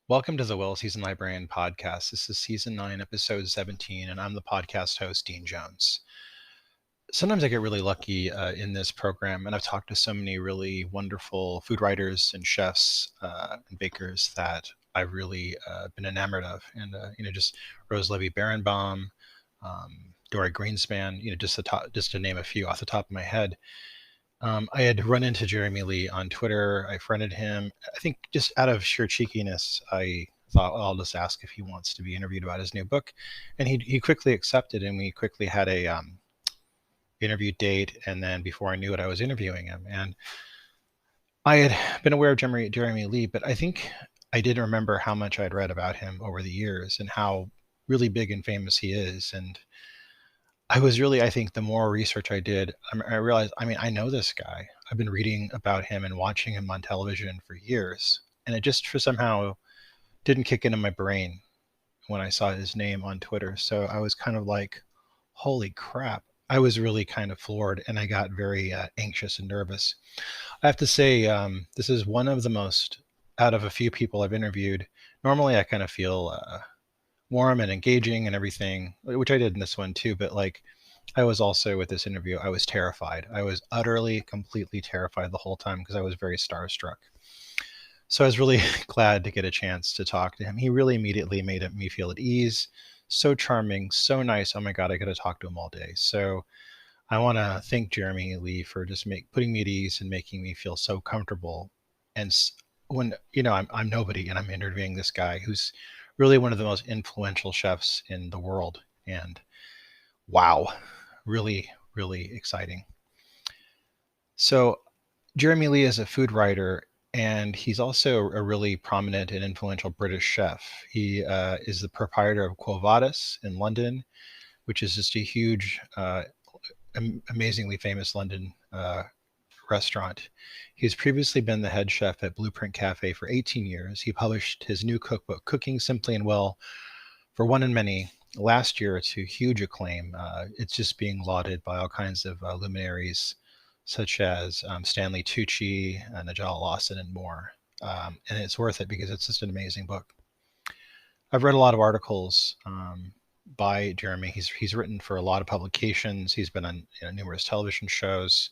Welcome to the Well Seasoned Librarian Podcast. This is Season 9, Episode 17, and I'm the podcast host, Dean Jones. Sometimes I get really lucky in this program, and I've talked to so many really wonderful food writers and chefs and bakers that I've really been enamored of. And, just Rose Levy Berenbaum, Dory Greenspan, just to name a few off the top of my head. I had run into Jeremy Lee on Twitter. I friended him. I think just out of sheer cheekiness, I thought, well, I'll just ask if he wants to be interviewed about his new book. And he quickly accepted, and we quickly had a interview date. And then before I knew it, I was interviewing him. And I had been aware of Jeremy Lee, but I think I didn't remember how much I'd read about him over the years and how really big and famous he is. And I think the more research I did, I realized, I know this guy. I've been reading about him and watching him on television for years. And it just for somehow didn't kick into my brain when I saw his name on Twitter. So I was kind of like, holy crap. I was really kind of floored, and I got very anxious and nervous. I have to say, this is one of the most, out of a few people I've interviewed. Normally I kind of feel warm and engaging and everything, which I did in this one too. But like, I was also with this interview, I was terrified. I was utterly, completely terrified the whole time because I was very starstruck. So I was really glad to get a chance to talk to him. He really immediately made me feel at ease. So charming, so nice. Oh my God, I could have talked to him all day. So I want to thank Jeremy Lee for just putting me at ease and making me feel so comfortable. And when, I'm nobody and I'm interviewing this guy who's really one of the most influential chefs in the world. And wow, really, really exciting. So Jeremy Lee is a food writer, and he's also a really prominent and influential British chef. He is the proprietor of Quo Vadis in London, which is just a huge, amazingly famous London restaurant. He's previously been the head chef at Blueprint Café for 18 years. He published his new cookbook, Cooking Simply and Well, for One and Many last year to huge acclaim. It's just being lauded by all kinds of luminaries, such as Stanley Tucci, Nigel Lawson, and more. And it's worth it because it's just an amazing book. I've read a lot of articles by Jeremy. He's written for a lot of publications. He's been on numerous television shows.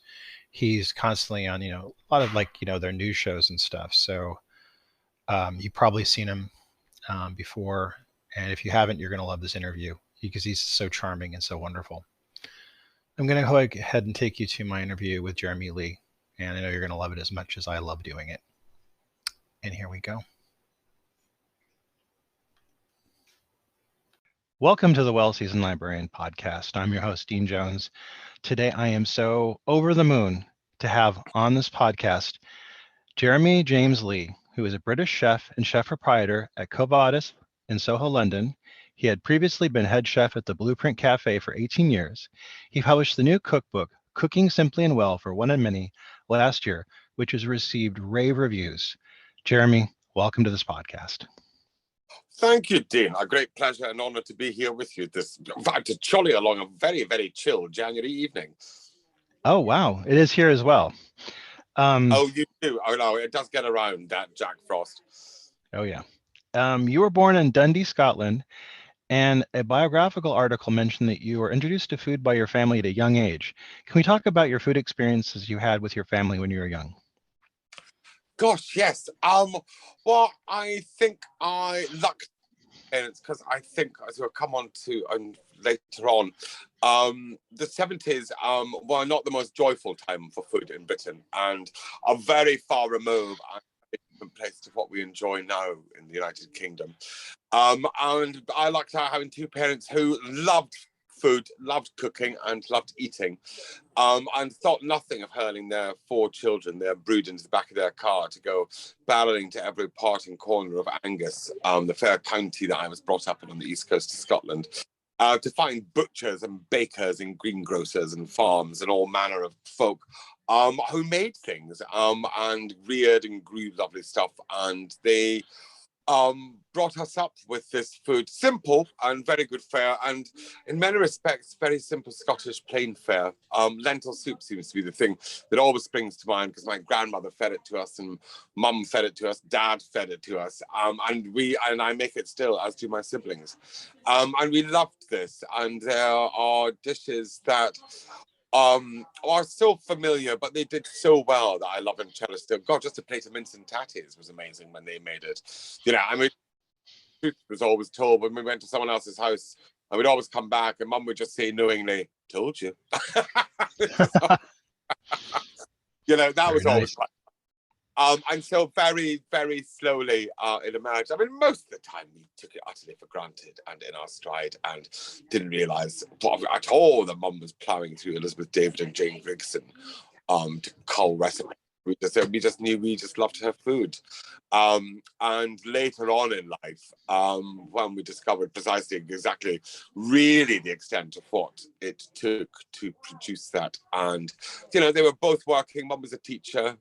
He's constantly on a lot of their news shows and stuff. So you've probably seen him before, and if you haven't, you're going to love this interview because he's so charming and so wonderful. I'm going to go ahead and take you to my interview with Jeremy Lee, and I know you're going to love it as much as I love doing it. And here we go. Welcome to the Well Seasoned Librarian Podcast. I'm your host, Dean Jones. Today, I am so over the moon to have on this podcast Jeremy James Lee, who is a British chef and chef proprietor at Quo Vadis in Soho, London. He had previously been head chef at the Blueprint Café for 18 years. He published the new cookbook, Cooking Simply and Well for One and Many last year, which has received rave reviews. Jeremy, welcome to this podcast. Thank you, Dean. A great pleasure and honor to be here with you. In fact, it's jolly along a very, very chill January evening. Oh, wow. It is here as well. Oh, you do? Oh, no, it does get around that, Jack Frost. Oh, yeah. You were born in Dundee, Scotland, and a biographical article mentioned that you were introduced to food by your family at a young age. Can we talk about your food experiences you had with your family when you were young? Gosh, yes. Well, I think I lucked, and it's because I think, as we'll come on to later on, the 70s were not the most joyful time for food in Britain, and are very far removed and a different place to what we enjoy now in the United Kingdom. And I lucked out having two parents who loved food, loved cooking, and loved eating, and thought nothing of hurling their 4 children, their brood, into the back of their car to go barreling to every part and corner of Angus, the fair county that I was brought up in on the east coast of Scotland, to find butchers and bakers and greengrocers and farms and all manner of folk who made things and reared and grew lovely stuff. And they brought us up with this food, simple and very good fare, and in many respects, very simple Scottish plain fare. Lentil soup seems to be the thing that always springs to mind because my grandmother fed it to us, and mum fed it to us, dad fed it to us, and I make it still, as do my siblings. And we loved this, and there are dishes that are so familiar, but they did so well that I love and cherish them. God, just a plate of mince and tatties was amazing when they made it. I mean, truth was always told when we went to someone else's house, and we'd always come back, and Mum would just say knowingly, "Told you." That Very was always nice. fun. And so very, very slowly it emerged. I mean, most of the time we took it utterly for granted and in our stride and didn't realise at all that Mum was ploughing through Elizabeth David and Jane Brigson to cull recipes. We just knew we just loved her food. And later on in life, when we discovered precisely exactly really the extent of what it took to produce that. And, they were both working. Mum was a teacher.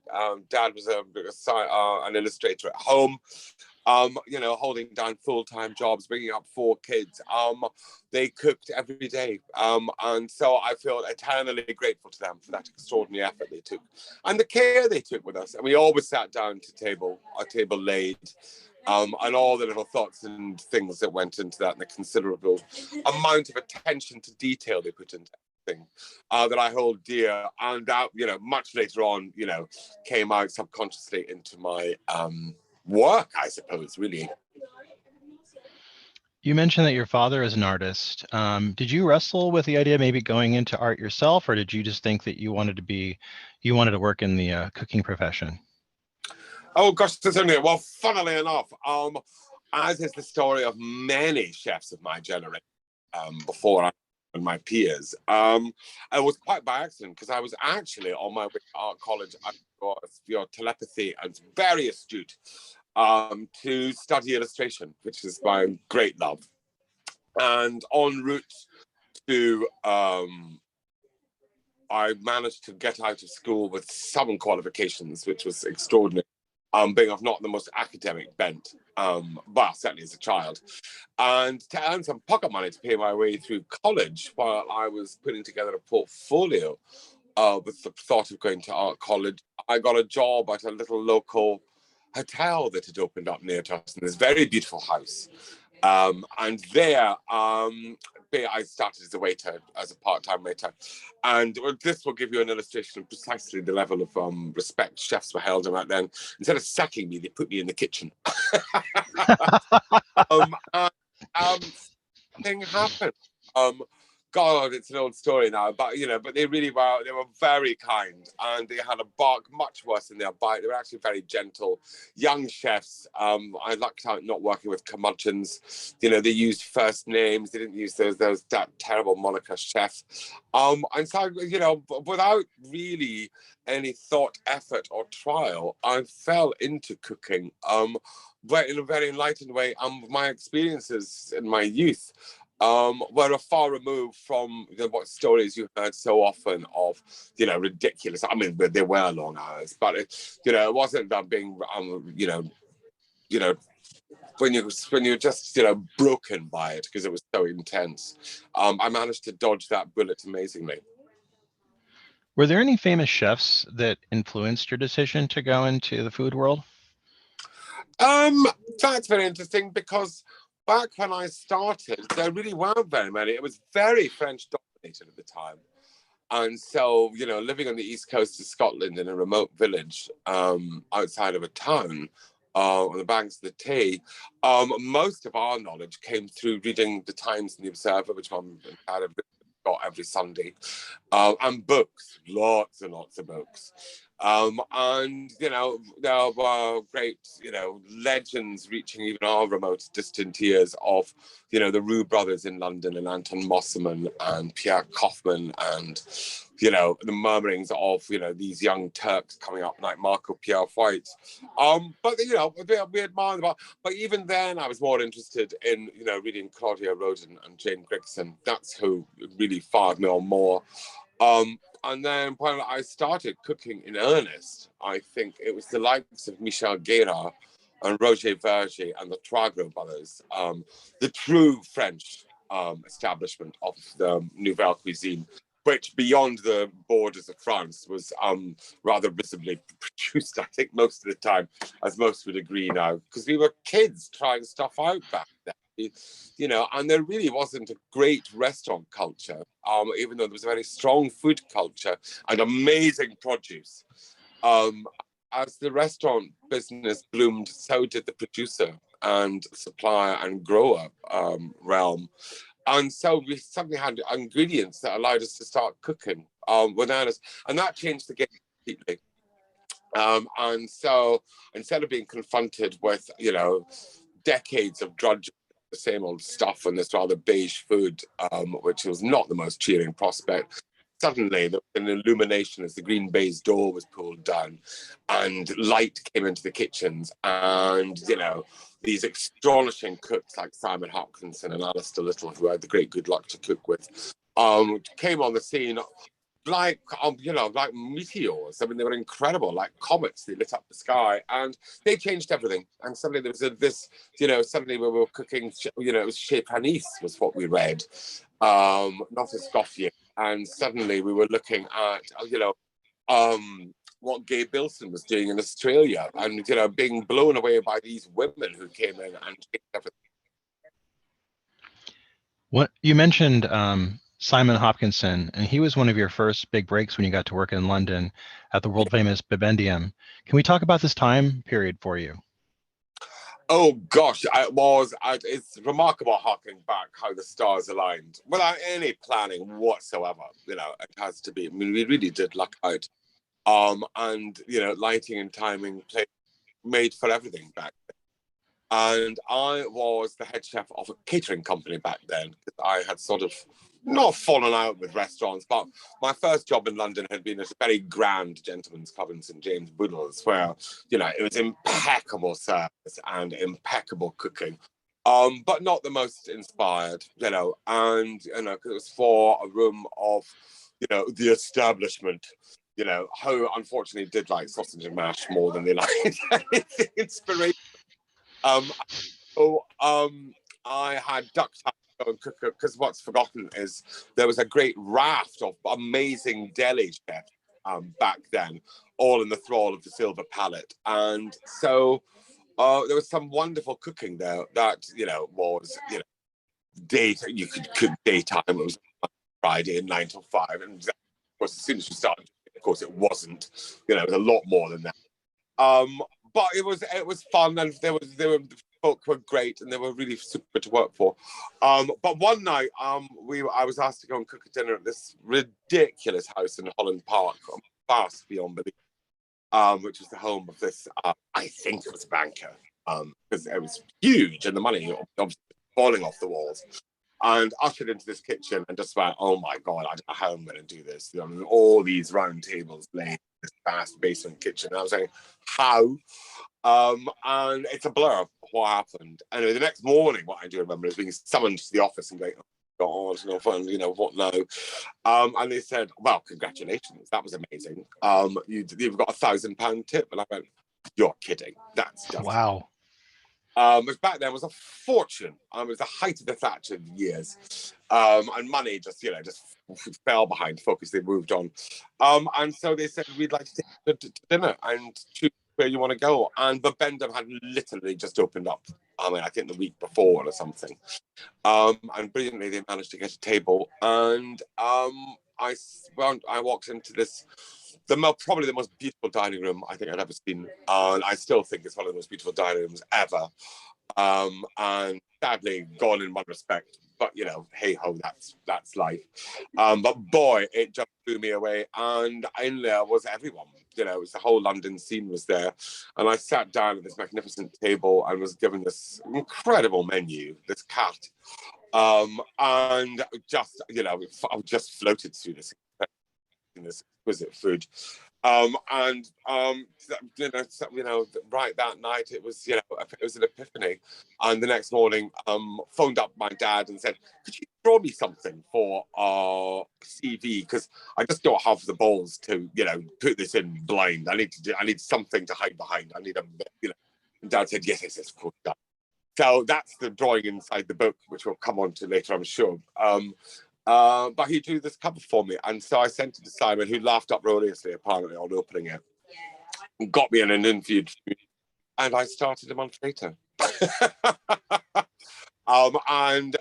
Dad was an illustrator at home. Holding down full-time jobs, bringing up 4 kids. They cooked every day. And so I feel eternally grateful to them for that extraordinary effort they took and the care they took with us. And we always sat down to a table laid, and all the little thoughts and things that went into that, and the considerable amount of attention to detail they put into everything that I hold dear. And that, much later on, came out subconsciously into my work, I suppose, really. You mentioned that your father is an artist. Did you wrestle with the idea of maybe going into art yourself, or did you just think that you wanted to work in the cooking profession? Oh gosh, well, funnily enough, as is the story of many chefs of my generation before I and my peers, I was quite by accident because I was actually on my way to art college. I was your telepathy and very astute to study illustration, which is my great love. And en route to, I managed to get out of school with some qualifications, which was extraordinary. Being of not the most academic bent, but certainly as a child, and to earn some pocket money to pay my way through college while I was putting together a portfolio with the thought of going to art college, I got a job at a little local hotel that had opened up near to us in this very beautiful house. And there, I started as a waiter, as a part-time waiter. And this will give you an illustration of precisely the level of respect chefs were held about then. Instead of sacking me, they put me in the kitchen. Thing happened. God, it's an old story now, but but they were very kind, and they had a bark much worse than their bite. They were actually very gentle, young chefs. I lucked out not working with curmudgeons. They used first names. They didn't use that terrible moniker chef. And so, without really any thought, effort, or trial, I fell into cooking. But in a very enlightened way. My experiences in my youth were far removed from what stories you heard so often of, ridiculous. I mean, there were long hours, but it wasn't that being, when you're just, broken by it because it was so intense. I managed to dodge that bullet amazingly. Were there any famous chefs that influenced your decision to go into the food world? That's very interesting because back when I started, there really weren't very many. It was very French dominated at the time. And so, living on the east coast of Scotland in a remote village outside of a town on the banks of the Tay, most of our knowledge came through reading the Times and the Observer, which Mum and Dad have got every Sunday, and books, lots and lots of books. And, there were great, legends reaching even our remote, distant years of, the Roux brothers in London and Anton Mosselman and Pierre Kaufmann and, the murmurings of, these young Turks coming up like Marco Pierre White. But, we admire them. But even then, I was more interested in, reading Claudia Roden and Jane Grigson. That's who really fired me on more. And then when I started cooking in earnest, I think it was the likes of Michel Guérard and Roger Verger and the Troisgros brothers, the true French establishment of the Nouvelle Cuisine, which beyond the borders of France was rather visibly produced, I think, most of the time, as most would agree now, because we were kids trying stuff out back then. You know, and there really wasn't a great restaurant culture, even though there was a very strong food culture and amazing produce. As the restaurant business bloomed, so did the producer and supplier and grower realm. And so we suddenly had ingredients that allowed us to start cooking without us. And that changed the game completely. And so instead of being confronted with, you know, decades of drudgery, the same old stuff and this rather beige food, which was not the most cheering prospect, suddenly there was an illumination as the green baize door was pulled down and light came into the kitchens, and, you know, these astonishing cooks like Simon Hopkinson and Alistair Little, who I had the great good luck to cook with, came on the scene like, you know, like meteors. I mean, they were incredible, like comets. They lit up the sky, and they changed everything. And suddenly there was this, you know, suddenly we were cooking, you know, it was Chez Panisse was what we read, not Escoffier. And suddenly we were looking at, you know, what Gay Bilson was doing in Australia, and, you know, being blown away by these women who came in and changed everything. What you mentioned, Simon Hopkinson, and he was one of your first big breaks when you got to work in London at the world famous Bibendium. Can we talk about this time period for you? Oh gosh, it's remarkable harking back how the stars aligned without any planning whatsoever. You know, it has to be. I mean, we really did luck out. And, you know, lighting and timing made for everything back then. And I was the head chef of a catering company back then. I had sort of not fallen out with restaurants, but my first job in London had been at a very grand gentleman's club in St. James Boodles, where, you know, it was impeccable service and impeccable cooking, but not the most inspired, you know, and, you know, 'cause it was for a room of, you know, the establishment, you know, who unfortunately did like sausage and mash more than they liked anything inspiration. I had ducked up to go and cook it, because what's forgotten is there was a great raft of amazing deli chefs back then, all in the thrall of the silver palette. And so there was some wonderful cooking there that, you know, was, you know, you could cook daytime. It was Friday 9 till 5. And of course, as soon as you started, of course, it wasn't, you know, it was a lot more than that. But it was fun, and the folk were great, and they were really super to work for. But one night, I was asked to go and cook a dinner at this ridiculous house in Holland Park, vast beyond belief, which was the home of this, I think it was a banker, because it was huge, and the money obviously falling off the walls. And ushered into this kitchen and just went, oh my God, I don't know how I'm going to do this. You know, all these round tables laid in this vast basement kitchen. And I was saying, how? And it's a blur of what happened. Anyway, the next morning, what I do remember is being summoned to the office and going, oh God, no fun, you know, what now? And they said, well, congratulations, that was amazing. You've got £1,000 tip. And I went, you're kidding. That's just... Wow. Back then was a fortune. It was the height of the Thatcher years, and money just, you know, just fell behind folk as they moved on. And so they said, we'd like to take you to dinner and choose where you want to go. And Bibendium had literally just opened up. I mean, I think the week before or something. And brilliantly, they managed to get a table. And I walked into this, probably the most beautiful dining room I think I'd ever seen. And I still think it's one of the most beautiful dining rooms ever. And sadly gone in one respect, but, you know, hey ho, that's life. But boy, it just blew me away. And in there was everyone. You know, it was the whole London scene was there. And I sat down at this magnificent table and was given this incredible menu, this carte. And just, you know, I just floated through this exquisite food. You know, right that night it was, you know, it was an epiphany. And the next morning, phoned up my dad and said, could you draw me something for our CV? Because I just don't have the balls to, you know, put this in blind. I need something to hide behind. I need a, you know. Dad said, yes, yes, yes, of course, Dad. So that's the drawing inside the book, which we'll come on to later, I'm sure. But he drew this cover for me. And so I sent it to Simon, who laughed uproariously, apparently, on opening it. Got me in an interview. And I started a month later. And,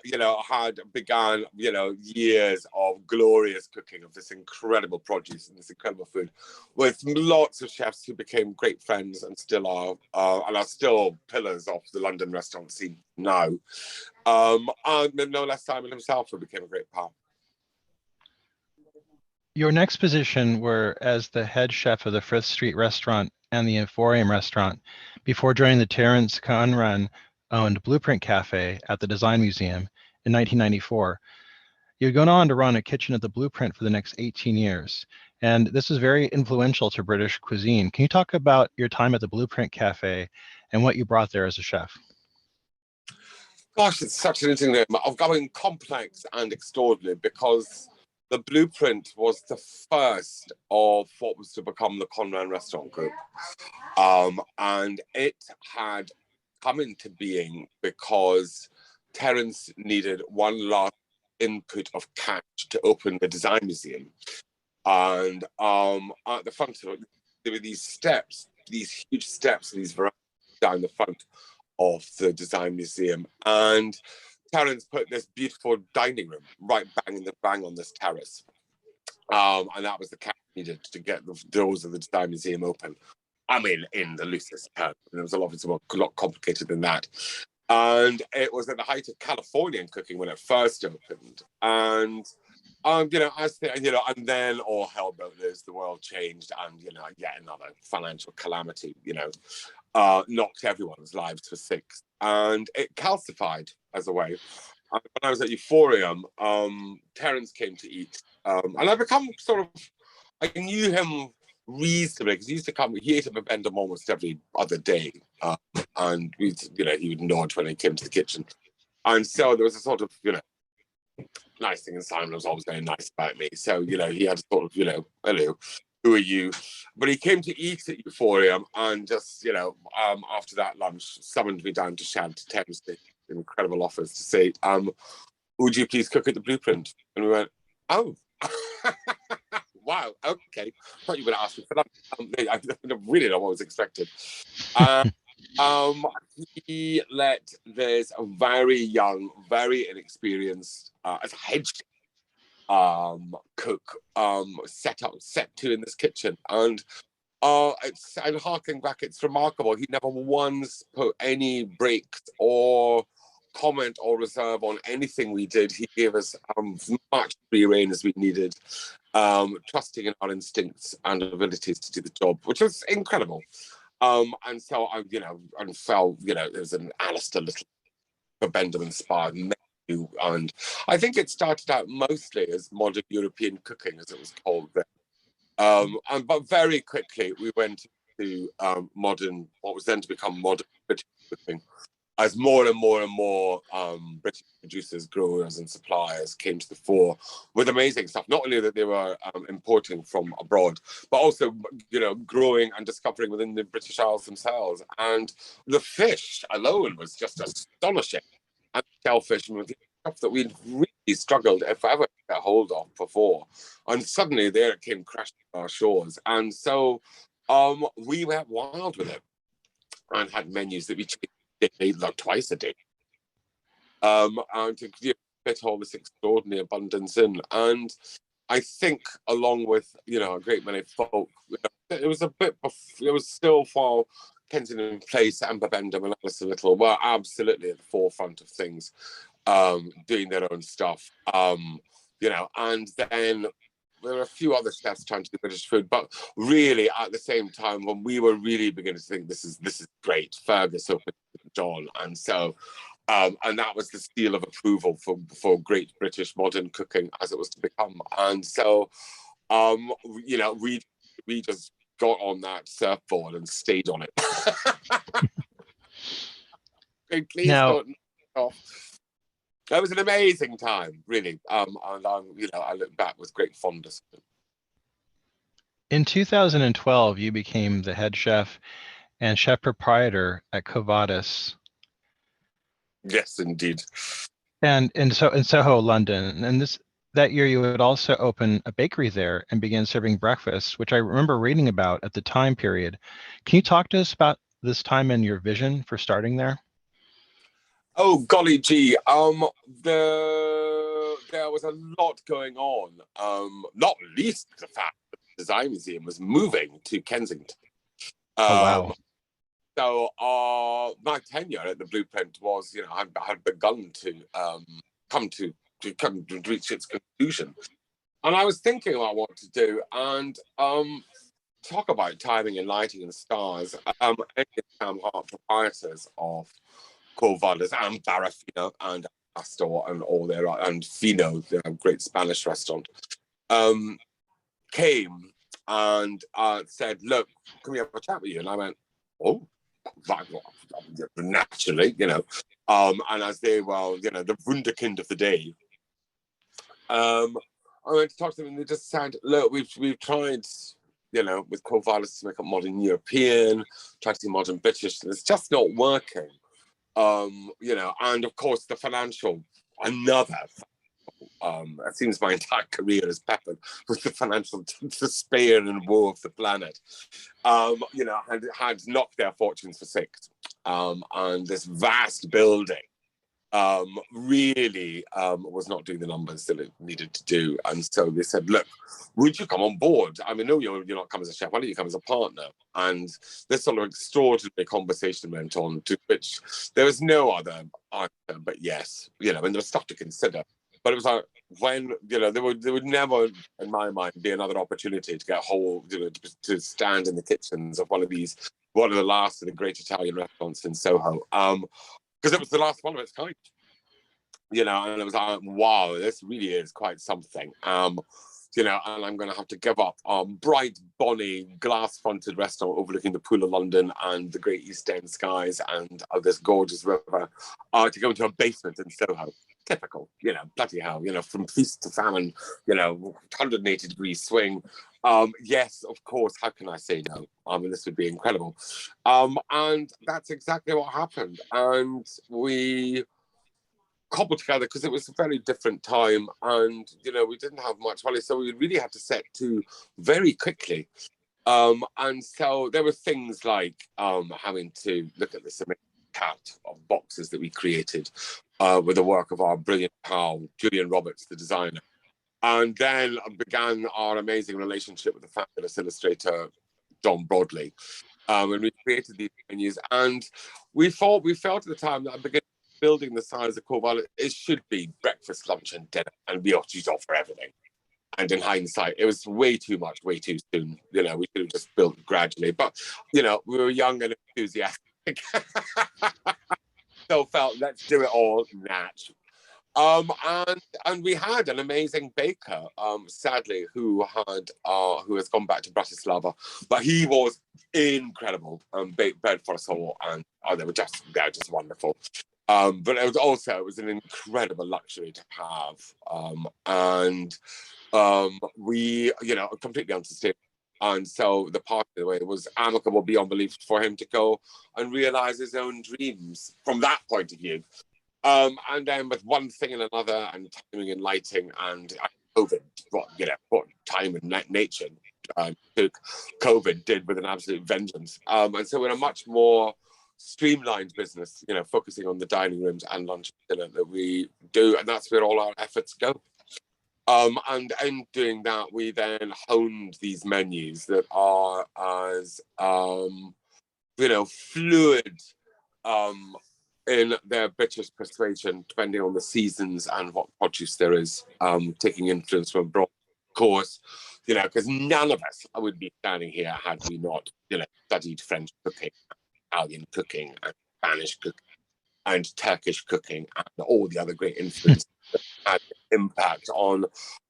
had began, years of glorious cooking of this incredible produce and this incredible food with lots of chefs who became great friends and still are, and are still pillars of the London restaurant scene now. And no less Simon himself, who became a great pal. Your next position were as the head chef of the Frith Street restaurant and the Emporium restaurant before joining the Terence Conran-owned Blueprint Café at the Design Museum in 1994. You'd gone on to run a kitchen at the Blueprint for the next 18 years, and this is very influential to British cuisine. Can you talk about your time at the Blueprint Café and what you brought there as a chef? Gosh, it's such an interesting name. I'm going complex and extraordinary because the Blueprint was the first of what was to become the Conran Restaurant Group. And it had come into being because Terence needed one last input of cash to open the Design Museum. And at the front of it, there were these steps, these huge steps, these verandas down the front of the Design Museum. And Terence put this beautiful dining room right bang on this terrace. And that was the cash needed to get the doors of the Design Museum open. I mean, in the loosest terms. It was a lot complicated than that. And it was at the height of Californian cooking when it first opened. And and then all hell broke loose. The world changed, and yet another financial calamity, knocked everyone's lives for six, and it calcified as a way. And when I was at Euphorium, Terence came to eat, and I become I knew him reasonably because he used to come. He ate at Bibendum almost every other day, and he would nod when he came to the kitchen, and so there was a sort of nice thing, and Simon was always very nice about me. So, he had a sort of, hello, who are you? But he came to eat at Euphorium and just, after that lunch, summoned me down to Shad Thames, incredible offers to say, would you please cook at the Blueprint? And we went, oh, wow, okay. I thought you were going to ask me for that. I really know what was expected. He let this very young, very inexperienced, as a head cook, set to in this kitchen, and I'm harking back. It's remarkable. He never once put any breaks or comment or reserve on anything we did. He gave us much free rein as we needed, trusting in our instincts and abilities to do the job, which was incredible. And so I, and felt, there's an Alistair Little Bibendum inspired menu, and I think it started out mostly as modern European cooking, as it was called then. But very quickly we went to modern, what was then to become modern British cooking, as more and more British producers, growers and suppliers came to the fore with amazing stuff. Not only that they were importing from abroad, but also, growing and discovering within the British Isles themselves. And the fish alone was just astonishing. And shellfish and stuff that we'd really struggled, if ever, to get hold of before. And suddenly there it came crashing on our shores. And so we went wild with it and had menus that we changed like twice a day, and to fit all this extraordinary abundance in. And I think, along with a great many folk, it was still for Kensington Place and Bibendum and Alistair Little were absolutely at the forefront of things, doing their own stuff, and then there were a few other chefs trying to do British food, but really at the same time, when we were really beginning to think this is great, Fergus opened John, and so and that was the seal of approval for great British modern cooking as it was to become. And so we just got on that surfboard and stayed on it. Please don't knock it off. That was an amazing time, really, and I look back with great fondness. In 2012, you became the head chef and chef proprietor at Quo Vadis. Yes, indeed. And in Soho, London. And that year you would also open a bakery there and begin serving breakfast, which I remember reading about at the time period. Can you talk to us about this time and your vision for starting there? Oh, golly gee. There was a lot going on. Not least the fact that the Design Museum was moving to Kensington. Oh, wow. So my tenure at the Blueprint was, had begun to come to reach its conclusion. And I was thinking about what to do. And talk about timing and lighting and stars. Sam Hart, proprietors of Quo Vadis and Barafino and Astor and all their, and Fino, their great Spanish restaurant, came and said, look, can we have a chat with you? And I went, oh, naturally, and as they were, the wunderkind of the day, I went to talk to them and they just said, look, we've tried, with Quo Vadis to make it modern European, tried to do modern British, and it's just not working. And of course the financial, it seems my entire career is peppered with the financial despair and woe of the planet, had knocked their fortunes for six. And this vast building really was not doing the numbers that it needed to do. And so they said, look, would you come on board? I mean, no, you're not come as a chef. Why don't you come as a partner? And this sort of extraordinary conversation went on, to which there was no other answer but yes, and there was stuff to consider. But it was like, when, there would never, in my mind, be another opportunity to get to stand in the kitchens of one of the last of the great Italian restaurants in Soho. Because it was the last one of its kind, and it was like, wow, this really is quite something. And I'm going to have to give up bright, bonny, glass-fronted restaurant overlooking the Pool of London and the great East End skies and this gorgeous river to go into a basement in Soho. Typical, bloody hell, from feast to famine, 180-degree swing. Yes, of course, how can I say no? This would be incredible. And that's exactly what happened. And we cobbled together, because it was a very different time, and we didn't have much money, so we really had to set to very quickly. And so there were things like having to look at this amazing cat of boxes that we created with the work of our brilliant pal Julian Roberts, the designer. And then began our amazing relationship with the fabulous illustrator John Broadley, when we created these menus. And we felt at the time that I began building the size of Quo Vadis, it should be breakfast, lunch, and dinner, and we ought to offer everything. And in hindsight, it was way too much, way too soon. We should have just built gradually. But we were young and enthusiastic, so felt, let's do it all naturally. And we had an amazing baker, sadly, who has gone back to Bratislava, but he was incredible. Baked bread for us all, and they're just wonderful. But it was an incredible luxury to have, and we, completely unsustainable. And so the part of the way was amicable beyond belief for him to go and realize his own dreams from that point of view. And then with one thing and another, and timing and lighting, and COVID, what time and nature took, COVID did with an absolute vengeance. And so we're a much more streamlined business, focusing on the dining rooms and lunch and dinner that we do, and that's where all our efforts go. And in doing that, we then honed these menus that are as fluid in their British persuasion, depending on the seasons and what produce there is, taking influence from abroad, of course, because none of us would be standing here had we not, studied French cooking, Italian cooking, and Spanish cooking, and Turkish cooking, and all the other great influences that had impact on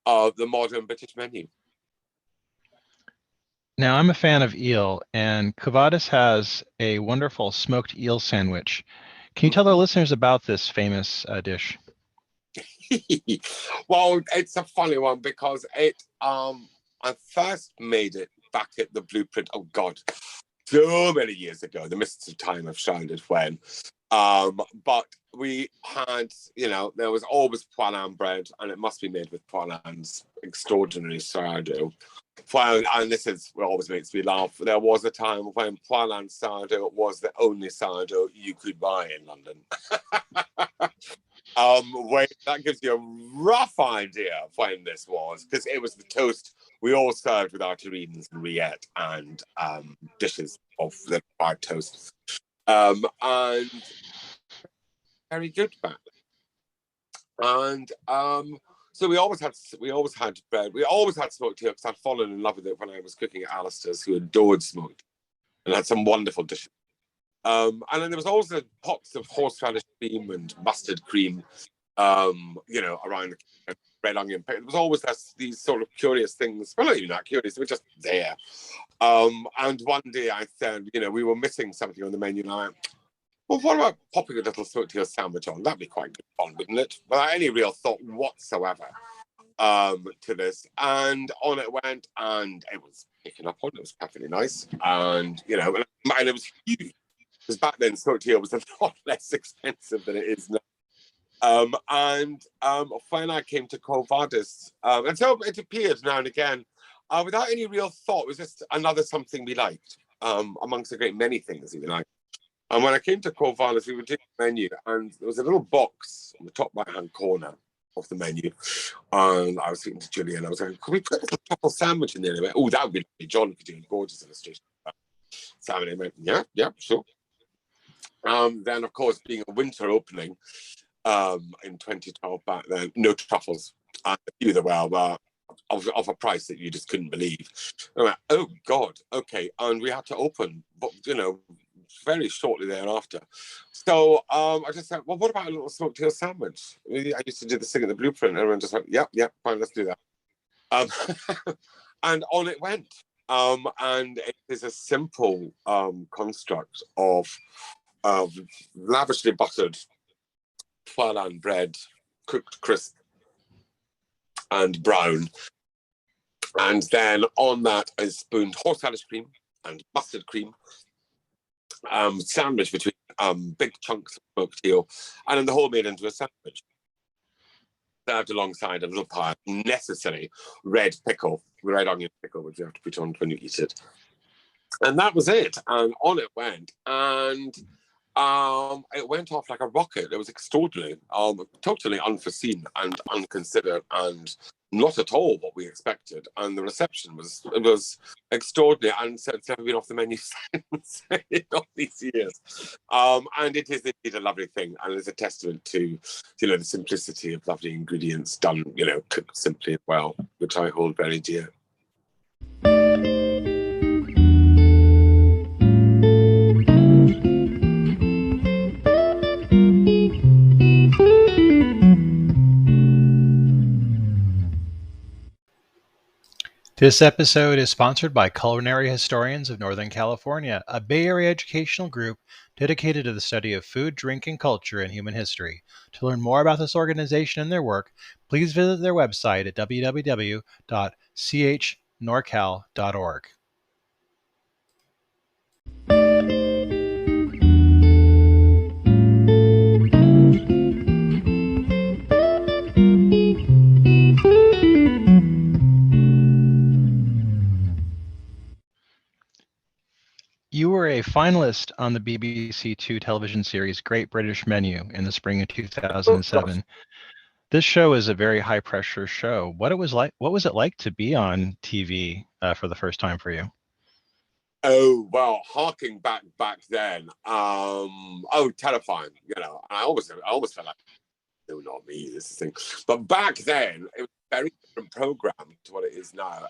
the modern British menu. Now, I'm a fan of eel, and Quo Vadis has a wonderful smoked eel sandwich. Can you tell the listeners about this famous dish? Well, it's a funny one, because I first made it back at the Blueprint, so many years ago. The mists of time have shrouded when. But we had, there was always poilan bread, and it must be made with poilan's extraordinary sourdough. And this is what always makes me laugh. There was a time when poilan sourdough was the only sourdough you could buy in London. That gives you a rough idea of when this was, because it was the toast we all served with our terrines and rillette and dishes of the fried toast. And very good back then. And so we always had bread. We always had smoked tea, because I'd fallen in love with it when I was cooking at Alistair's, who adored smoked, and had some wonderful dishes. And then there was also pots of horseradish cream and mustard cream, around the red onion. There was always these sort of curious things. Well, not even that curious, they were just there. And one day I said, we were missing something on the menu, and I went, well, what about popping a little smoked eel sandwich on? That'd be quite good fun, wouldn't it? Without any real thought whatsoever to this. And on it went, and it was picking up on. It was perfectly nice. And, and it was huge. Because back then, smoked eel was a lot less expensive than it is now. And when I came to Quo Vadis, and so it appeared now and again, without any real thought. It was just another something we liked, amongst a great many things that we liked. And when I came to Quo Vadis, we were doing the menu, and there was a little box on the top right-hand corner of the menu. And I was speaking to Julia, and I was going, could we put a little truffle sandwich in there? And they went, oh, that would be lovely. John could do a gorgeous illustration of that salmon. And they went, yeah, sure. Then, of course, being a winter opening in 2012 back then, no truffles. And either were of a price that you just couldn't believe. I went, oh, God, okay. And we had to open, but, very shortly thereafter. So I just said, well, what about a little smoked eel sandwich? I used to do this thing at the Blueprint, and everyone just went, yeah, fine, let's do that. And on it went. And it is a simple construct of lavishly buttered poilan bread, cooked crisp and brown. And then on that is spooned horseradish cream and mustard cream, sandwich between big chunks of smoked eel, and then the whole made into a sandwich. Served alongside a little pile of necessary red onion pickle, which you have to put on when you eat it. And that was it. And on it went. And it went off like a rocket. It was extraordinary, totally unforeseen and unconsidered, and not at all what we expected. And the reception was extraordinary, and so it's never been off the menu since in all these years. And it is indeed a lovely thing, and it's a testament to the simplicity of lovely ingredients done, cooked simply and well, which I hold very dear. This episode is sponsored by Culinary Historians of Northern California, a Bay Area educational group dedicated to the study of food, drink, and culture in human history. To learn more about this organization and their work, please visit their website at www.chnorcal.org. You were a finalist on the BBC Two television series Great British Menu in the spring of 2007. This show is a very high-pressure show. What was it like to be on TV for the first time for you? Oh, well, harking back then, terrifying, And I always felt like, no, not me, this is the thing. But back then, it was a very different program to what it is now.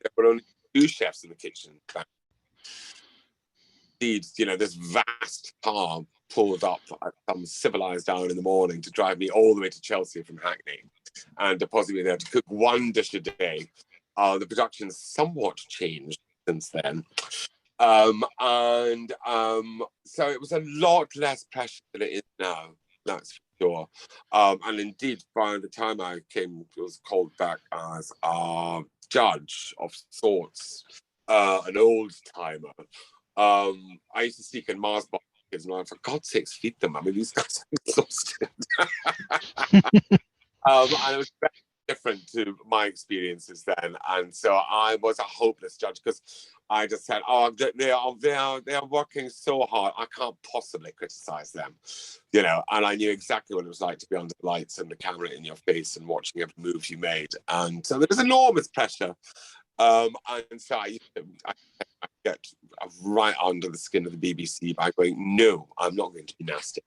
There were only 2 chefs in the kitchen. This vast car pulled up at some civilized hour in the morning to drive me all the way to Chelsea from Hackney and deposit me there to cook 1 dish a day. The production's somewhat changed since then. So it was a lot less pressure than it is now, that's for sure. And indeed, by the time I came, I was called back as a judge of sorts, an old timer. I used to sneak in Mars bars, and I'm like, for God's sakes, feed them. I mean, these guys are exhausted. And it was very different to my experiences then, and so I was a hopeless judge because I just said, "Oh, they are working so hard. I can't possibly criticize them," And I knew exactly what it was like to be under the lights and the camera in your face and watching every move you made, and so there was enormous pressure. And so I get right under the skin of the BBC by going, "No, I'm not going to be nasty.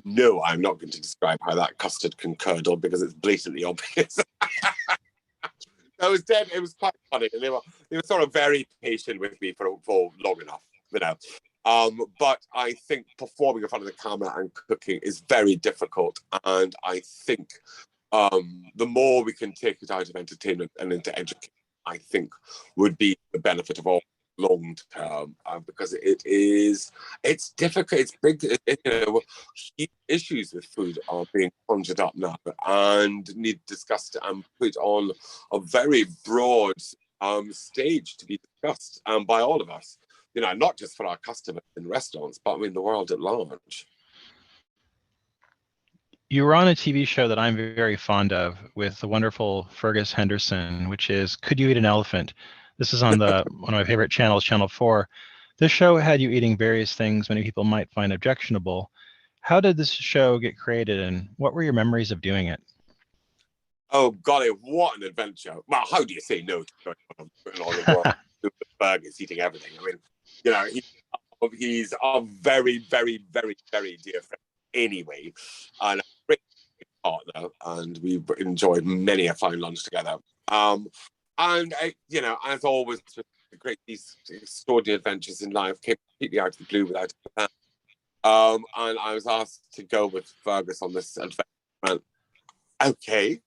No, I'm not going to describe how that custard can curdle because it's blatantly obvious." It was dead. It was quite funny, and they were sort of very patient with me for long enough, But I think performing in front of the camera and cooking is very difficult, and I think the more we can take it out of entertainment and into education, I think would be the benefit of all long term, because it's difficult. It's big. Huge issues with food are being conjured up now and need discussed and put on a very broad stage to be discussed by all of us. Not just for our customers in restaurants, but the world at large. You were on a TV show that I'm very fond of with the wonderful Fergus Henderson, which is Could You Eat an Elephant? This is on one of my favorite channels, Channel 4. This show had you eating various things many people might find objectionable. How did this show get created, and what were your memories of doing it? Oh, golly, what an adventure. Well, how do you say no to going on the world with burgers, eating everything? I mean, he's a very, very, very, very dear friend anyway, and a great partner, and we've enjoyed many a fine lunch together. And as always, these extraordinary adventures in life came completely out of the blue without a plan. And I was asked to go with Fergus on this adventure. Okay.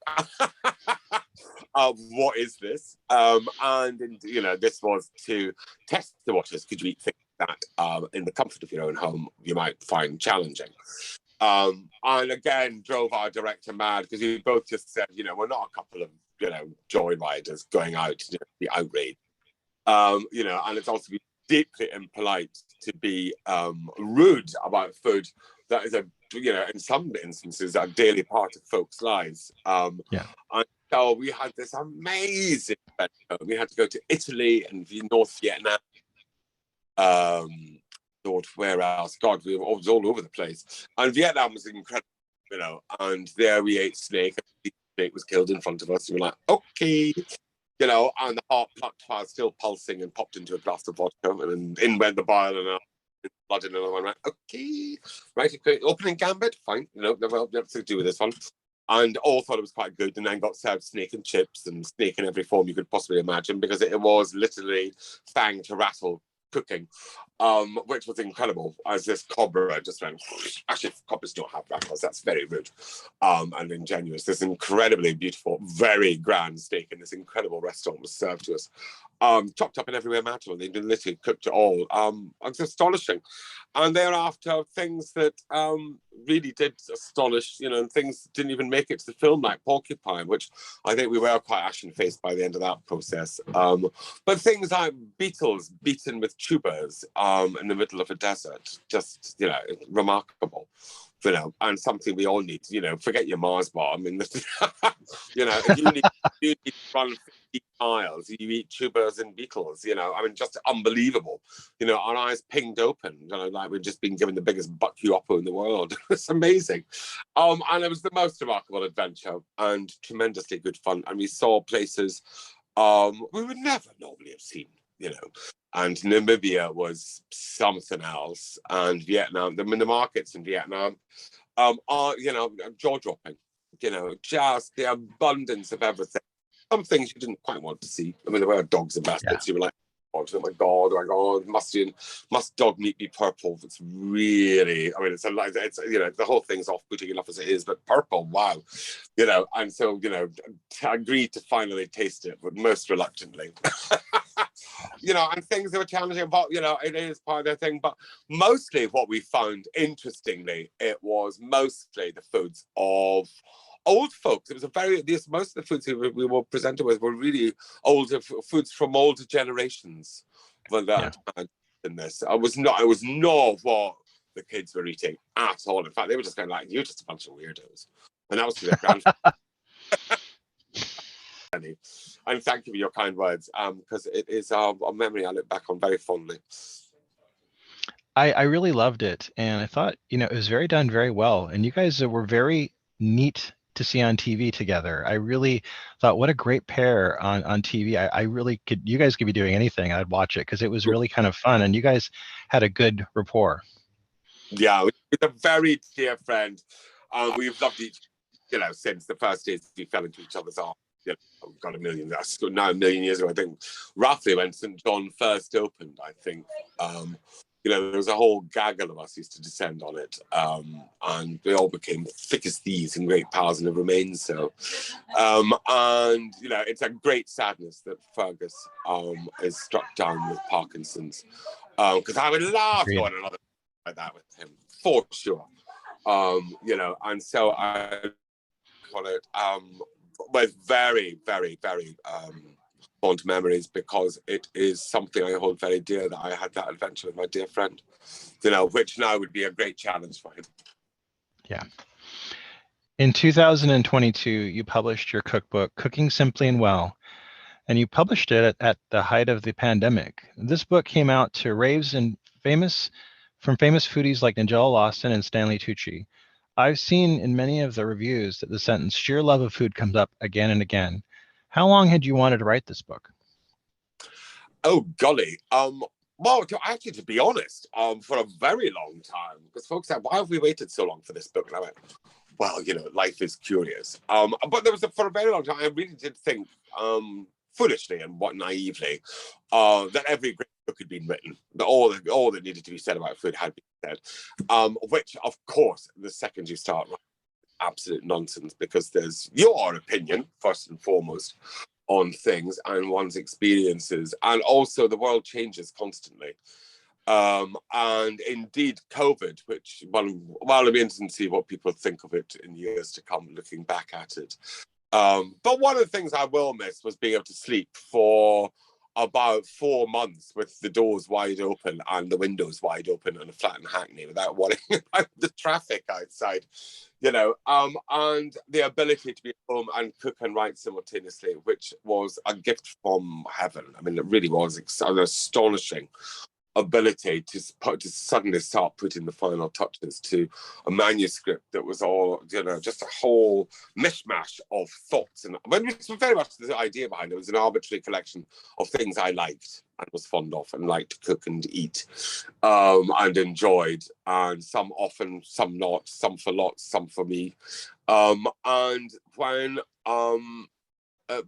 What is this? And this was to test the waters. Could you eat things that in the comfort of your own home you might find challenging? And again drove our director mad because we both just said, we're not a couple of joyriders going out to be outraged. And it's also deeply impolite to be rude about food that is in some instances a daily part of folks' lives. And so we had this amazing adventure. We had to go to Italy and North Vietnam. Lord, where else? God, we were all over the place. And Vietnam was incredible, and there we ate snake. The snake was killed in front of us. And we were like, okay. And the heart plucked while still pulsing and popped into a glass of vodka, and in went the bile and blood in another one. Right, okay, right, opening gambit, fine. Nothing to do with this one. And all thought it was quite good, and then got served snake and chips and snake in every form you could possibly imagine, because it was literally fang to rattle cooking, which was incredible, as this cobra just went. Actually, cobras don't have rattles. That's very rude and ingenuous. This incredibly beautiful, very grand steak in this incredible restaurant was served to us, chopped up in every way imaginable. They literally cooked it all. It's astonishing. And thereafter, things that really did astonish, things that didn't even make it to the film, like Porcupine, which I think we were quite ashen-faced by the end of that process. But things like beetles beaten with tubers in the middle of a desert, just, remarkable. And something we all need. Forget your Mars bar. I mean, if you need to run 50 miles, you eat tubers and beetles. Just unbelievable. Our eyes pinged open. Like we'd just been given the biggest buck-you-oppo in the world. It's amazing. And it was the most remarkable adventure and tremendously good fun. And we saw places we would never normally have seen. And Namibia was something else, and Vietnam. The markets in Vietnam are, jaw-dropping. Just the abundance of everything. Some things you didn't quite want to see. There were dogs and baskets. Yeah. You were like, oh my god, must dog meat be purple? It's really, it's the whole thing's off-putting enough as it is, but purple, wow, and so I agreed to finally taste it, but most reluctantly. And things that were challenging, but it is part of their thing. But mostly what we found, interestingly, it was mostly the foods of old folks. It was most of the foods we were presented with were really older foods from older generations than that. Yeah. in this. It was not what the kids were eating at all. In fact, they were just kind of like, you're just a bunch of weirdos. And that was to their grandfather. And thank you for your kind words, because it is a memory I look back on very fondly. I really loved it, and I thought, it was done very well, and you guys were very neat to see on TV together. I really thought, what a great pair on TV. I really could, you guys could be doing anything, I'd watch it, because it was really kind of fun, and you guys had a good rapport. Yeah, we're a very dear friend. We've loved each, since the first days we fell into each other's arms. We've got a million years ago, I think, roughly when St. John first opened, I think. There was a whole gaggle of us used to descend on it, and we all became thick as thieves and great pals, and have remained so. And it's a great sadness that Fergus is struck down with Parkinson's, because I would love to go on another like that with him for sure. And so I call it with very, very, very fond memories, because it is something I hold very dear, that I had that adventure with my dear friend, which now would be a great challenge for him. Yeah. In 2022, you published your cookbook, Cooking Simply and Well, and you published it at the height of the pandemic. This book came out to raves and from famous foodies like Nigella Lawson and Stanley Tucci. I've seen in many of the reviews that the sentence "sheer love of food" comes up again and again. How long had you wanted to write this book? Oh, golly. Well, to be honest, for a very long time, because folks said, why have we waited so long for this book? And I went, well, life is curious. But for a very long time, I really did think, foolishly and naively, that every great book had been written, that all that needed to be said about food had been said, which, of course, the second you start writing, absolute nonsense, because there's your opinion, first and foremost, on things and one's experiences, and also the world changes constantly. And indeed, COVID, which, well, it'll be interesting to see what people think of it in years to come, looking back at it. But one of the things I will miss was being able to sleep for about 4 months with the doors wide open and the windows wide open in a flat in Hackney without worrying about the traffic outside, and the ability to be home and cook and write simultaneously, which was a gift from heaven. I mean, it really was an astonishing ability to suddenly start putting the final touches to a manuscript that was all, just a whole mishmash of thoughts. And it was very much the idea behind it. It was an arbitrary collection of things I liked and was fond of and liked to cook and eat, and enjoyed, and some often, some not, some for lots, some for me. And when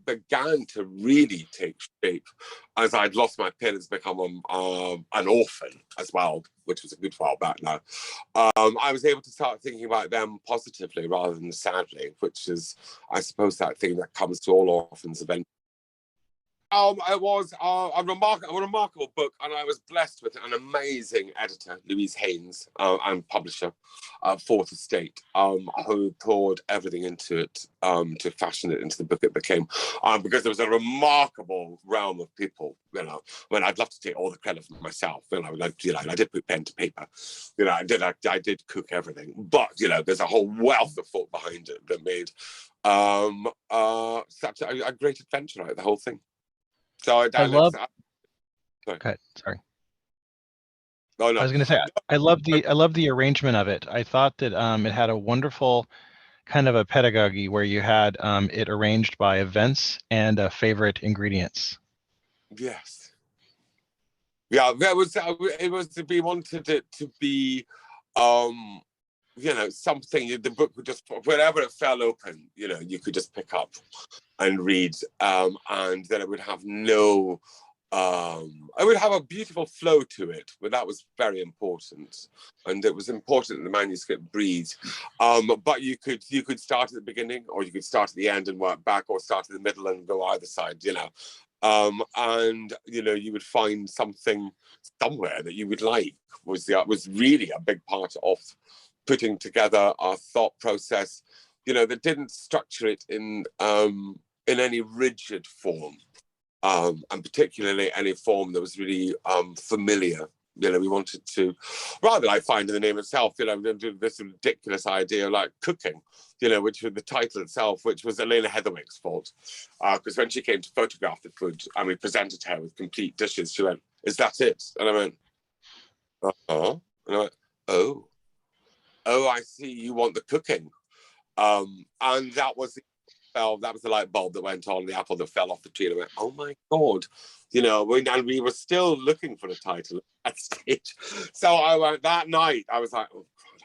began to really take shape, as I'd lost my parents, become an orphan as well, which was a good while back now. I was able to start thinking about them positively rather than sadly, which is, I suppose, that thing that comes to all orphans eventually. It was a remarkable book, and I was blessed with an amazing editor, Louise Haynes, and publisher, Fourth Estate, who poured everything into it to fashion it into the book it became. Because there was a remarkable realm of people, when I'd love to take all the credit for myself. I did put pen to paper, I did cook everything, but there's a whole wealth of thought behind it that made such a great adventure out of the whole thing. So I love. Sorry. Okay, sorry. Oh, no. I was going to say, I love the arrangement of it. I thought that it had a wonderful kind of a pedagogy where you had it arranged by events and favorite ingredients. Yes. Yeah, it was to be wanted it to be, something the book would just, wherever it fell open, you could just pick up and read, and then it would have it would have a beautiful flow to it, but that was very important, and it was important that the manuscript breathed. But you could start at the beginning, or you could start at the end and work back, or start in the middle and go either side, and you would find something somewhere that you would like. Was really a big part of putting together our thought process, that didn't structure it in any rigid form, and particularly any form that was really familiar You know, we wanted to, rather like finding the name itself, you know, this ridiculous idea like cooking, you know, which was the title itself, which was Elena Heatherwick's fault. Because when she came to photograph the food and we presented her with complete dishes, she went, "Is that it?" And I went, "Uh-huh." And I went, "Oh, I see, you want the cooking." And that was the light bulb that went on, the apple that fell off the tree. And I went, "Oh my God." You know, and we were still looking for the title at that stage. So I went that night, I was like, "Oh God,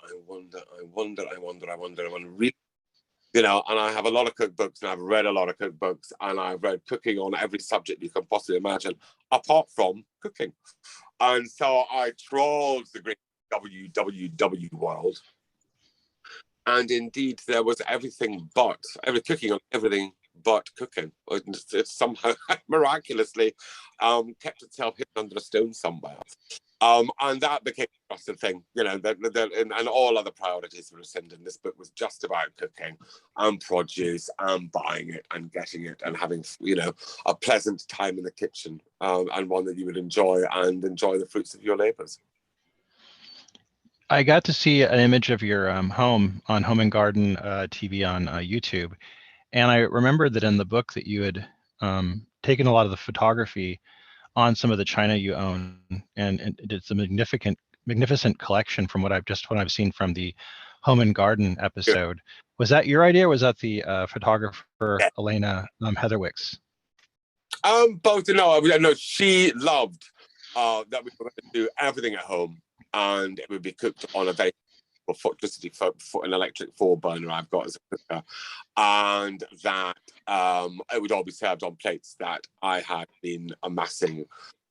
I wonder. Really, you know," and I have a lot of cookbooks and I've read a lot of cookbooks and I've read cooking on every subject you can possibly imagine, apart from cooking. And so I trawled the great www world. And indeed, there was every cooking on everything but cooking. It somehow miraculously kept itself hidden under a stone somewhere. And that became just a thing, you know, and all other priorities were rescinded. This book was just about cooking and produce and buying it and getting it and having, you know, a pleasant time in the kitchen, and one that you would enjoy the fruits of your labors. I got to see an image of your home on Home and Garden TV on YouTube. And I remembered that in the book that you had taken a lot of the photography on some of the china you own, and it's a magnificent collection from what I've seen from the Home and Garden episode. Was that your idea, or was that the photographer Elena Heatherwick's? Both. No, she loved that we were going to do everything at home, and it would be cooked on a very an electric 4-burner I've got as a cooker, and that it would all be served on plates that I had been amassing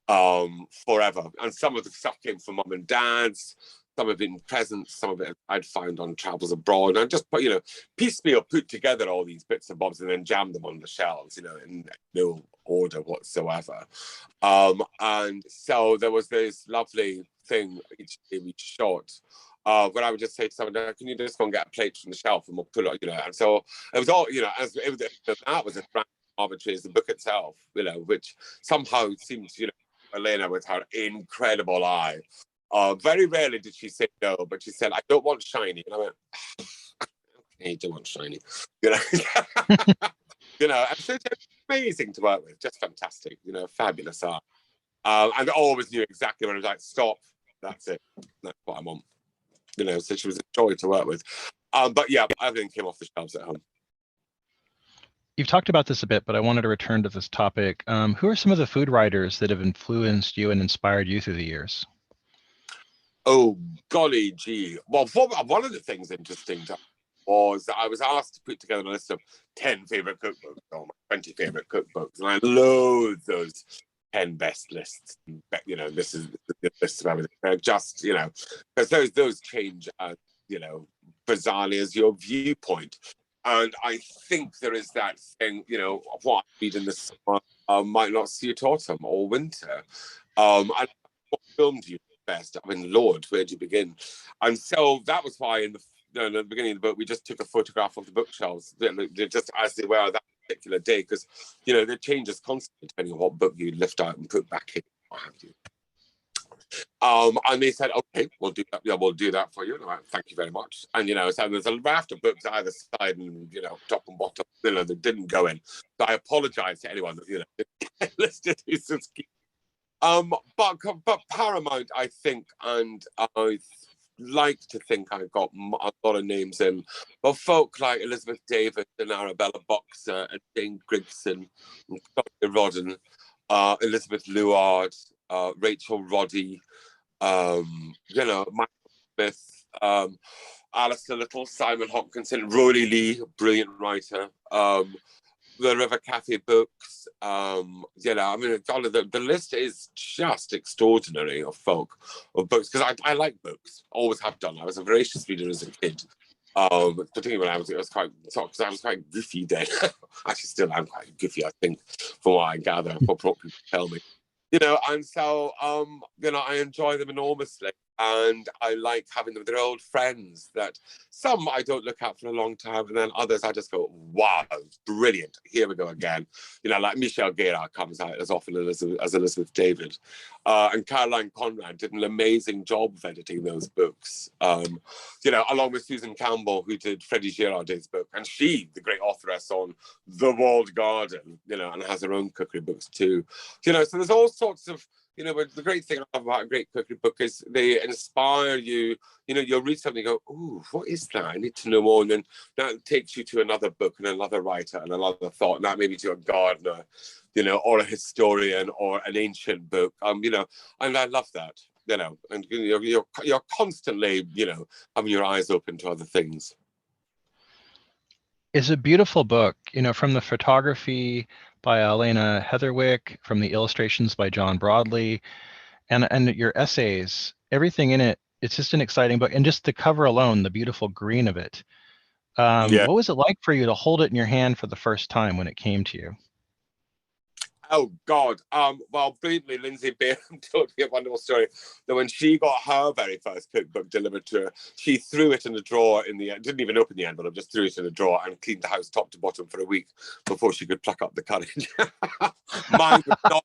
forever. And some of the stuff came from mum and dad's, some of it in presents, some of it I'd found on travels abroad. And I just piecemeal put together all these bits and bobs and then jammed them on the shelves, you know, in no order whatsoever. And so there was this lovely thing each day we shot, where I would just say to someone, "Can you just go and get a plate from the shelf and we'll put it," you know. And so it was all, you know, that was as arbitrary as the book itself, you know, which somehow seems, you know, Elena with her incredible eye. Very rarely did she say no, but she said, "I don't want shiny." And I went, "Okay, you don't want shiny." You know, you know, and so it's amazing to work with, just fantastic, you know, fabulous art. And I always knew exactly when I was like, "Stop, that's it, that's what I want." You know, so she was a joy to work with. But yeah, everything came off the shelves at home. You've talked about this a bit, but I wanted to return to this topic. Who are some of the food writers that have influenced you and inspired you through the years? Oh, golly gee. Well, one of the things interesting was that I was asked to put together a list of 10 favourite cookbooks, or 20 favourite cookbooks, and I loathe those 10 best lists. You know, this is the list of everything. They're just, you know, because those change, you know, bizarrely as your viewpoint. And I think there is that thing, you know, what I read in the summer might not suit autumn or winter. And what film do you best? I mean, Lord, where do you begin? And so that was why in the beginning of the book, we just took a photograph of the bookshelves. They're just as they were that particular day, because, you know, they changes constantly depending on what book you lift out and put back in. What have you. And they said, "Okay, we'll do that. Yeah, we'll do that for you." And I went, "Thank you very much." And, you know, so there's a raft of books either side and, you know, top and bottom, you know, that didn't go in. So I apologize to anyone that, you know, listed who's just but Paramount, I think, and I like to think I got a lot of names in. But folk like Elizabeth Davis and Arabella Boxer and Jane Grigson, and Claudia Rodden, Elizabeth Luard, Rachel Roddy, you know, Michael Smith, Alistair Little, Simon Hopkinson, Rory Lee, brilliant writer, the River Cafe books, you know, I mean, the list is just extraordinary of books, because I like books, always have done. I was a voracious reader as a kid, particularly when I was quite goofy then. Actually, still am quite goofy, I think, from what I gather, what people tell me. You know, and so, you know, I enjoy them enormously. And I like having them. They're old friends that some I don't look at for a long time, and then others I just go, wow, brilliant. Here we go again. You know, like Michelle Guerra comes out as often as Elizabeth David. And Caroline Conrad did an amazing job of editing those books. You know, along with Susan Campbell, who did Freddie Girardet's book. And she, the great authoress on The Walled Garden, you know, and has her own cookery books too. You know, so there's all sorts of, you know, but the great thing I love about a great cookery book is they inspire you. You know, you'll read something and go, ooh, what is that? I need to know more. And then that takes you to another book and another writer and another thought. And that maybe to a gardener, you know, or a historian or an ancient book. You know, and I love that, you know, and you're constantly, you know, having your eyes open to other things. It's a beautiful book, you know, from the photography by Elena Heatherwick, from the illustrations by John Broadley, and your essays, everything in it. It's just an exciting book, and just the cover alone, the beautiful green of it. Yeah. What was it like for you to hold it in your hand for the first time when it came to you? Oh God. Well, briefly, Lindsay Behrman told me a wonderful story that when she got her very first cookbook delivered to her, she threw it in a drawer in the end, didn't even open the envelope, just threw it in a drawer and cleaned the house top to bottom for a week before she could pluck up the courage. Mine was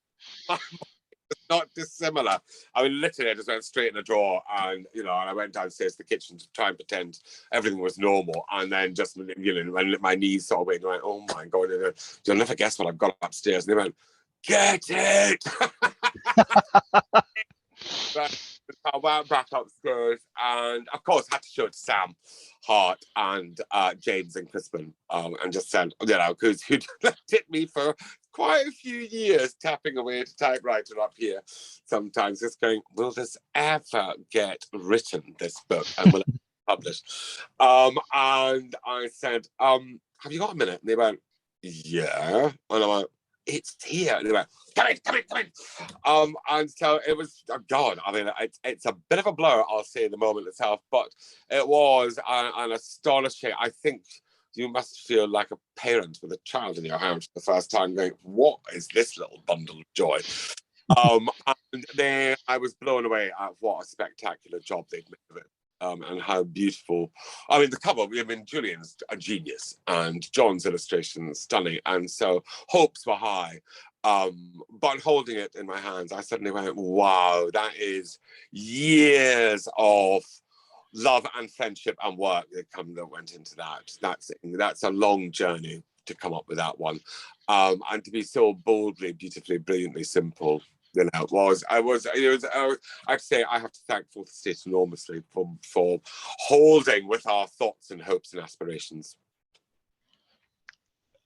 not dissimilar. I mean, literally, I just went straight in a drawer, and you know, and I went downstairs to the kitchen to try and pretend everything was normal, and then just, you know, when my knees sort of went, and I went, oh my God, you'll never guess what I've got upstairs. And they went, get it. But I went back upstairs, and of course, had to show it to Sam Hart and James and Crispin, and just said, you know, because who'd left it me for quite a few years, tapping away at a typewriter up here, sometimes just going, will this ever get written, this book, and will it be published? And I said, have you got a minute? And they went, yeah. And I went, it's here. And they went, come in. And so it was, oh God, I mean, it's a bit of a blur, I'll say, the moment itself, but it was an astonishing, I think you must feel like a parent with a child in your house for the first time going, what is this little bundle of joy? And then I was blown away at what a spectacular job they'd made of it. And how beautiful. I mean, the cover, I mean, Julian's a genius and John's illustration is stunning. And so hopes were high. But holding it in my hands, I suddenly went, wow, that is years of love and friendship and work that went into that. That's a long journey to come up with that one. And to be so boldly, beautifully, brilliantly simple. You know, I'd say I have to thank Fourth Estate enormously for holding with our thoughts and hopes and aspirations.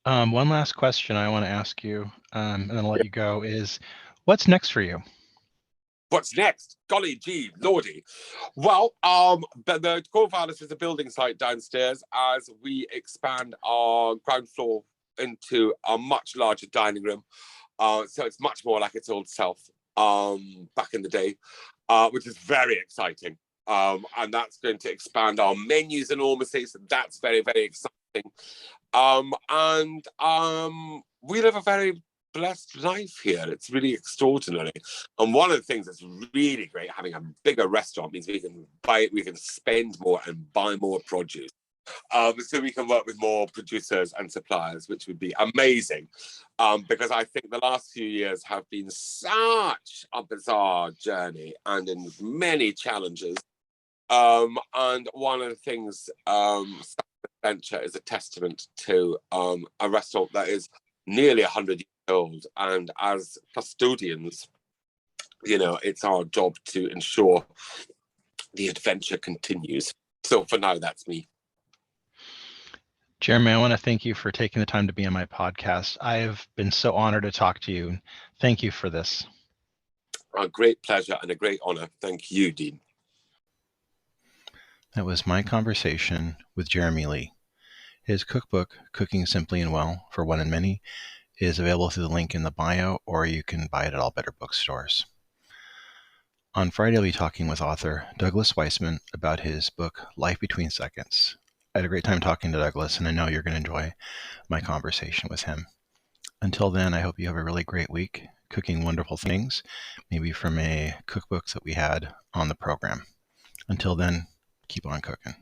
One last question I want to ask you, and then I'll let you go, is what's next for you? What's next? Golly gee, lordy. Well, the Quo Vadis is a building site downstairs as we expand our ground floor into a much larger dining room. So it's much more like its old self back in the day, which is very exciting. And that's going to expand our menus enormously. So that's very, very exciting. And we live a very blessed life here. It's really extraordinary. And one of the things that's really great, having a bigger restaurant, means we can spend more and buy more produce. So we can work with more producers and suppliers, which would be amazing. Because I think the last few years have been such a bizarre journey and in many challenges. And one of the things, Venture is a testament to a restaurant that is nearly 100 years old. And as custodians, you know, it's our job to ensure the adventure continues. So for now, that's me. Jeremy, I want to thank you for taking the time to be on my podcast. I've been so honored to talk to you. Thank you for this. A great pleasure and a great honor. Thank you, Dean. That was my conversation with Jeremy Lee. His cookbook, Cooking Simply and Well for One and Many, is available through the link in the bio, or you can buy it at all better bookstores. On Friday, I'll be talking with author Douglas Weissman about his book, Life Between Seconds. I had a great time talking to Douglas, and I know you're going to enjoy my conversation with him. Until then, I hope you have a really great week cooking wonderful things, maybe from a cookbook that we had on the program. Until then, keep on cooking.